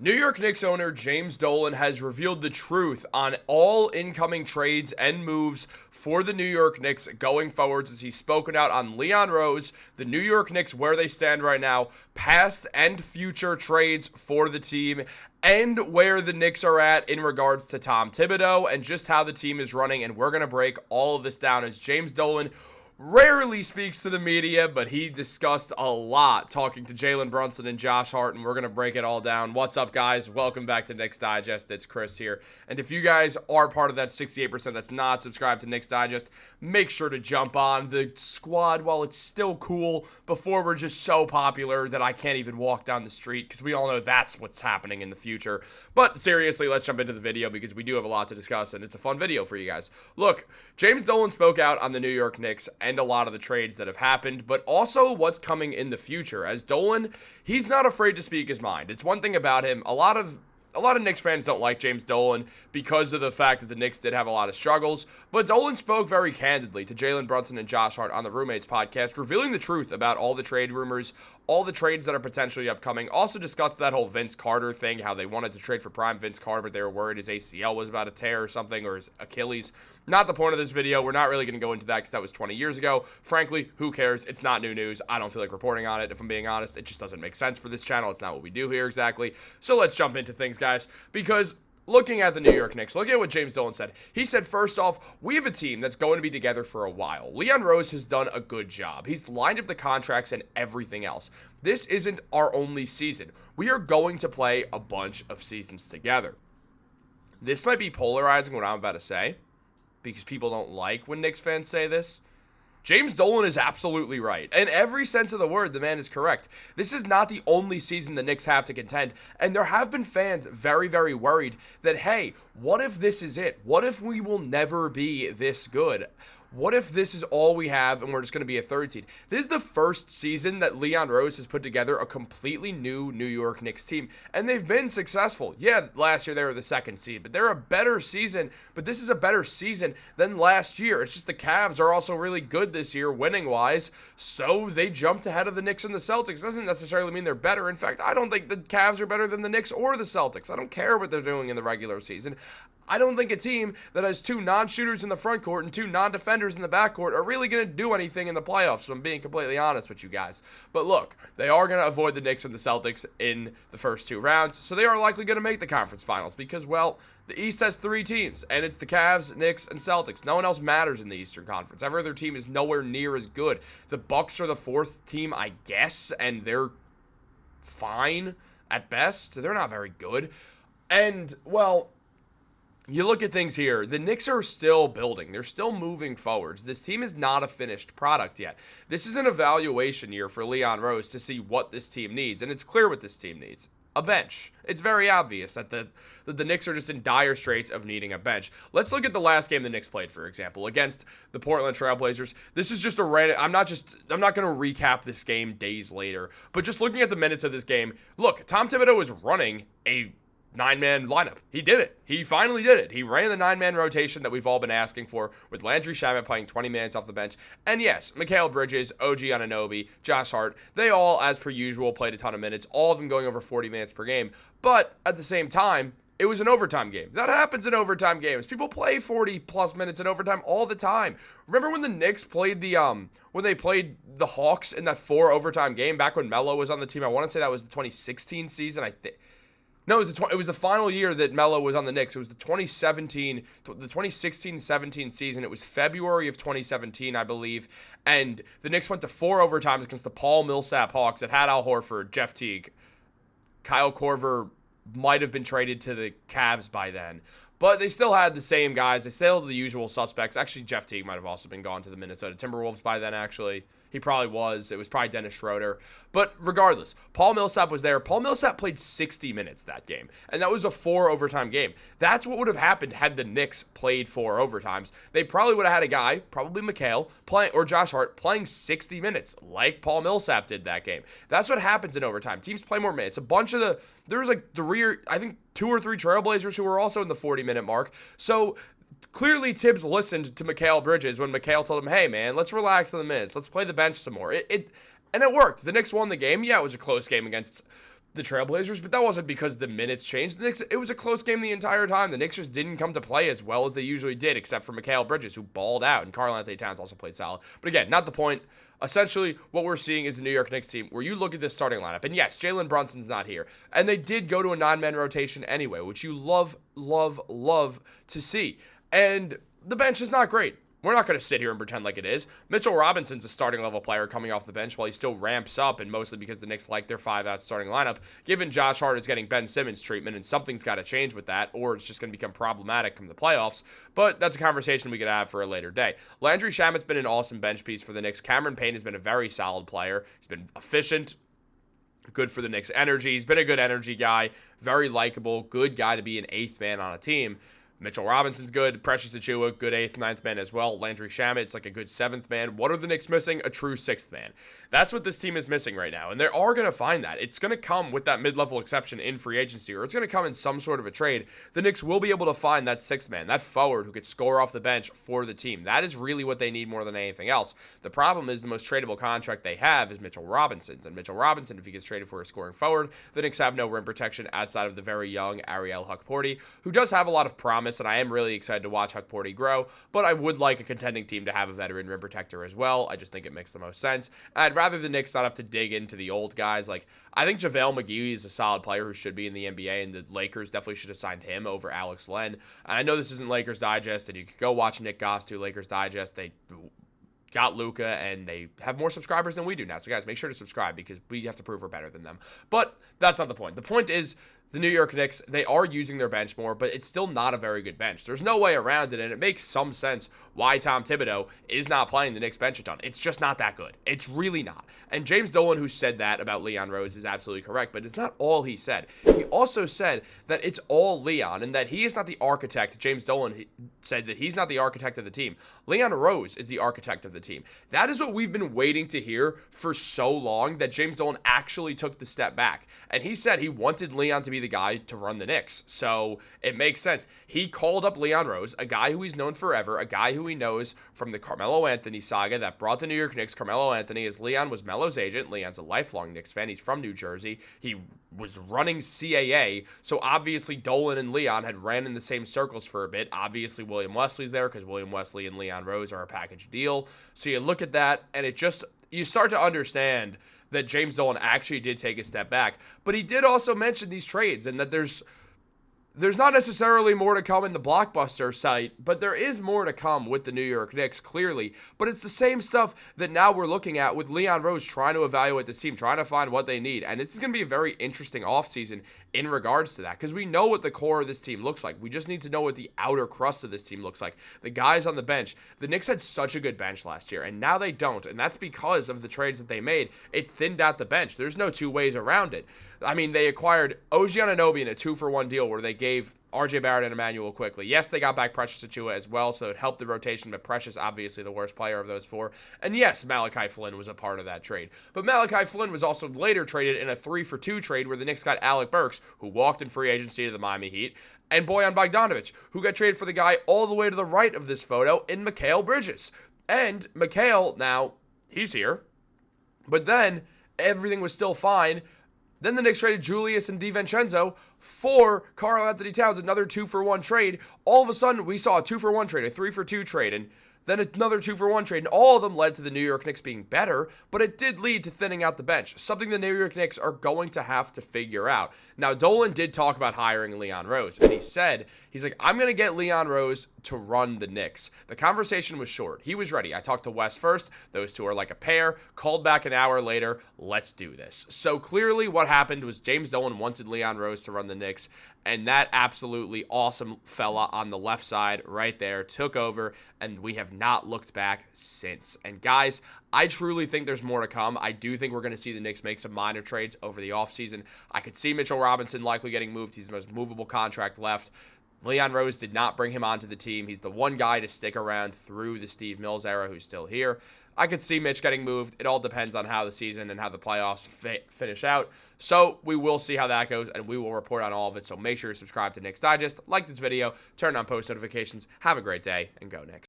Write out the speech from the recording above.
New York Knicks owner James Dolan has revealed the truth on all incoming trades and moves for the New York Knicks going forwards as he's spoken out on Leon Rose, the New York Knicks, where they stand right now, past and future trades for the team, and where the Knicks are at in regards to Tom Thibodeau and just how the team is running. And we're going to break all of this down as James Dolan rarely speaks to the media, but he discussed a lot talking to Jalen Brunson and Josh Hart, and we're going to break it all down. What's up, guys? Welcome back to Knicks Digest. It's Chris here. And if you guys are part of that 68% that's not subscribed to Knicks Digest, make sure to jump on the squad while it's still cool before we're just so popular that I can't even walk down the street, because we all know that's what's happening in the future. But seriously, let's jump into the video because we do have a lot to discuss, and it's a fun video for you guys. Look, James Dolan spoke out on the New York Knicks and a lot of the trades that have happened, but also what's coming in the future. As Dolan, he's not afraid to speak his mind. It's one thing about him. A lot of Knicks fans don't like James Dolan because of the fact that the Knicks did have a lot of struggles, but Dolan spoke very candidly to Jalen Brunson and Josh Hart on the Roommates podcast, revealing the truth about all the trade rumors, all the trades that are potentially upcoming. Also discussed that whole Vince Carter thing, how they wanted to trade for prime Vince Carter, but they were worried his ACL was about to tear or something, or his Achilles. Not the point of this video. We're not really going to go into that because that was 20 years ago. Frankly, who cares? It's not new news. I don't feel like reporting on it, if I'm being honest. It just doesn't make sense for this channel. It's not what we do here exactly. So let's jump into things, guys, because looking at the New York Knicks, look at what James Dolan said. He said, first off, we have a team that's going to be together for a while. Leon Rose has done a good job. He's lined up the contracts and everything else. This isn't our only season. We are going to play a bunch of seasons together. This might be polarizing, what I'm about to say, because people don't like when Knicks fans say this. James Dolan is absolutely right. In every sense of the word, the man is correct. This is not the only season the Knicks have to contend, and there have been fans very, very worried that, hey, what if this is it? What if we will never be this good? What if this is all we have and we're just going to be a third seed? This is the first season that Leon Rose has put together a completely new New York Knicks team, and they've been successful. Yeah, last year they were the second seed, but they're a better season, but this is a better season than last year. It's just the Cavs are also really good this year, winning-wise, so they jumped ahead of the Knicks and the Celtics. Doesn't necessarily mean they're better. In fact, I don't think the Cavs are better than the Knicks or the Celtics. I don't care what they're doing in the regular season. I don't think a team that has two non-shooters in the front court and two non-defenders in the back court are really going to do anything in the playoffs, if I'm being completely honest with you guys. But look, they are going to avoid the Knicks and the Celtics in the first two rounds, so they are likely going to make the conference finals because, well, the East has three teams, and it's the Cavs, Knicks, and Celtics. No one else matters in the Eastern Conference. Every other team is nowhere near as good. The Bucks are the fourth team, I guess, and they're fine at best. They're not very good. And, well, you look at things here, the Knicks are still building. They're still moving forwards. This team is not a finished product yet. This is an evaluation year for Leon Rose to see what this team needs, and it's clear what this team needs. A bench. It's very obvious that the Knicks are just in dire straits of needing a bench. Let's look at the last game the Knicks played, for example, against the Portland Trail Blazers. This is just a random. I'm not going to recap this game days later, but just looking at the minutes of this game, look, Tom Thibodeau was running a 9-man lineup. He did it. He finally did it. He ran the 9-man rotation that we've all been asking for, with Landry Shamet playing 20 minutes off the bench. And yes, Mikal Bridges, OG Anunoby, Josh Hart, they all, as per usual, played a ton of minutes, all of them going over 40 minutes per game. But at the same time, it was an overtime game. That happens in overtime games. People play 40-plus minutes in overtime all the time. Remember when the Knicks played the Hawks in that 4 overtime game back when Melo was on the team? I want to say that was the 2016 season, I think. No, it was the final year that Melo was on the Knicks. It was the 2016-17 season. It was February of 2017, I believe. And the Knicks went to 4 overtimes against the Paul Millsap Hawks that had Al Horford, Jeff Teague. Kyle Korver might have been traded to the Cavs by then. But they still had the same guys. They still had the usual suspects. Actually, Jeff Teague might have also been gone to the Minnesota Timberwolves by then, actually. He probably was. It was probably Dennis Schroeder. But regardless, Paul Millsap was there. Paul Millsap played 60 minutes that game, and that was a 4 overtime game. That's what would have happened had the Knicks played 4 overtimes. They probably would have had a guy, probably Mikal, or Josh Hart, playing 60 minutes, like Paul Millsap did that game. That's what happens in overtime. Teams play more minutes. There's like 2 or 3 Trailblazers who were also in the 40-minute mark. So clearly Tibbs listened to Mikal Bridges when Mikal told him, hey, man, let's relax on the minutes. Let's play the bench some more. And it worked. The Knicks won the game. Yeah, it was a close game against the Trailblazers, but that wasn't because the minutes changed. The Knicks, it was a close game the entire time. The Knicks just didn't come to play as well as they usually did, except for Mikal Bridges, who balled out, and Karl-Anthony Towns also played solid. But again, not the point. Essentially, what we're seeing is a New York Knicks team where you look at this starting lineup, and yes, Jalen Brunson's not here, and they did go to a 9-man rotation anyway, which you love to see. And the bench is not great. We're not going to sit here and pretend like it is. Mitchell Robinson's a starting level player coming off the bench while he still ramps up, and mostly because the Knicks like their 5-out starting lineup, given Josh Hart is getting Ben Simmons treatment, and something's got to change with that, or it's just going to become problematic come the playoffs. But that's a conversation we could have for a later day. Landry Shamet's been an awesome bench piece for the Knicks. Cameron Payne has been a very solid player. He's been efficient, good for the Knicks' energy. He's been a good energy guy, very likable, good guy to be an 8th man on a team. Mitchell Robinson's good. Precious Achiuwa, good 8th, 9th man as well. Landry Shamet's like a good 7th man. What are the Knicks missing? A true 6th man. That's what this team is missing right now, and they are going to find that. It's going to come with that mid-level exception in free agency, or it's going to come in some sort of a trade. The Knicks will be able to find that 6th man, that forward who could score off the bench for the team. That is really what they need more than anything else. The problem is the most tradable contract they have is Mitchell Robinson's, and Mitchell Robinson, if he gets traded for a scoring forward, the Knicks have no rim protection outside of the very young Ariel Hukporti, who does have a lot of promise, and I am really excited to watch Hukporti grow, but I would like a contending team to have a veteran rim protector as well. I just think it makes the most sense. I'd rather the Knicks not have to dig into the old guys. Like, I think JaVale McGee is a solid player who should be in the NBA, and the Lakers definitely should have signed him over Alex Len. And I know this isn't Lakers Digest, and you could go watch Nick Goss do Lakers Digest. They got Luka, and they have more subscribers than we do now. So, guys, make sure to subscribe because we have to prove we're better than them. But that's not the point. The point is, the New York Knicks, they are using their bench more, but it's still not a very good bench. There's no way around it, and it makes some sense why Tom Thibodeau is not playing the Knicks bench a ton. It's just not that good. It's really not. And James Dolan, who said that about Leon Rose, is absolutely correct, but it's not all he said. He also said that it's all Leon, and that he is not the architect. James Dolan said that he's not the architect of the team. Leon Rose is the architect of the team. That is what we've been waiting to hear for so long, that James Dolan actually took the step back. And he said he wanted Leon to be the guy to run the Knicks. So it makes sense. He called up Leon Rose, a guy who he's known forever, a guy who he knows from the Carmelo Anthony saga that brought the New York Knicks. Carmelo Anthony, as Leon was Melo's agent. Leon's a lifelong Knicks fan. He's from New Jersey. He was running CAA. So obviously Dolan and Leon had ran in the same circles for a bit. Obviously William Wesley's there because William Wesley and Leon Rose are a package deal. So you look at that and you start to understand that James Dolan actually did take a step back. But he did also mention these trades and that there's not necessarily more to come in the Blockbuster site, but there is more to come with the New York Knicks, clearly. But it's the same stuff that now we're looking at with Leon Rose trying to evaluate this team, trying to find what they need. And this is going to be a very interesting offseason in regards to that, because we know what the core of this team looks like. We just need to know what the outer crust of this team looks like. The guys on the bench. The Knicks had such a good bench last year, and now they don't. And that's because of the trades that they made. It thinned out the bench. There's no two ways around it. I mean, they acquired OG Anunoby in a 2-for-1 deal where they gave RJ Barrett and Emmanuel quickly. Yes, they got back Precious Achiuwa as well, so it helped the rotation, but Precious, obviously the worst player of those four. And yes, Malachi Flynn was a part of that trade. But Malachi Flynn was also later traded in a 3-for-2 trade where the Knicks got Alec Burks, who walked in free agency to the Miami Heat, and Bojan Bogdanovic, who got traded for the guy all the way to the right of this photo in Mikal Bridges. And Mikal, now, he's here. But then, everything was still fine. Then the Knicks traded Julius and DiVincenzo for Karl-Anthony Towns, another 2-for-1 trade. All of a sudden, we saw a 2-for-1 trade, a 3-for-2 trade, and then another 2-for-1 trade, and all of them led to the New York Knicks being better, but it did lead to thinning out the bench, something the New York Knicks are going to have to figure out. Now, Dolan did talk about hiring Leon Rose, and he's like, I'm going to get Leon Rose to run the Knicks. The conversation was short. He was ready. I talked to Wes first. Those two are like a pair. Called back an hour later. Let's do this. So clearly what happened was James Dolan wanted Leon Rose to run the Knicks, and that absolutely awesome fella on the left side right there took over, and we have not looked back since. And guys, I truly think there's more to come. I do think we're going to see the Knicks make some minor trades over the offseason. I could see Mitchell Robinson likely getting moved. He's the most movable contract left. Leon Rose did not bring him onto the team. He's the one guy to stick around through the Steve Mills era who's still here. I could see Mitch getting moved. It all depends on how the season and how the playoffs finish out. So we will see how that goes, and we will report on all of it. So make sure you subscribe to Knicks Digest, like this video, turn on post notifications. Have a great day, and go Knicks.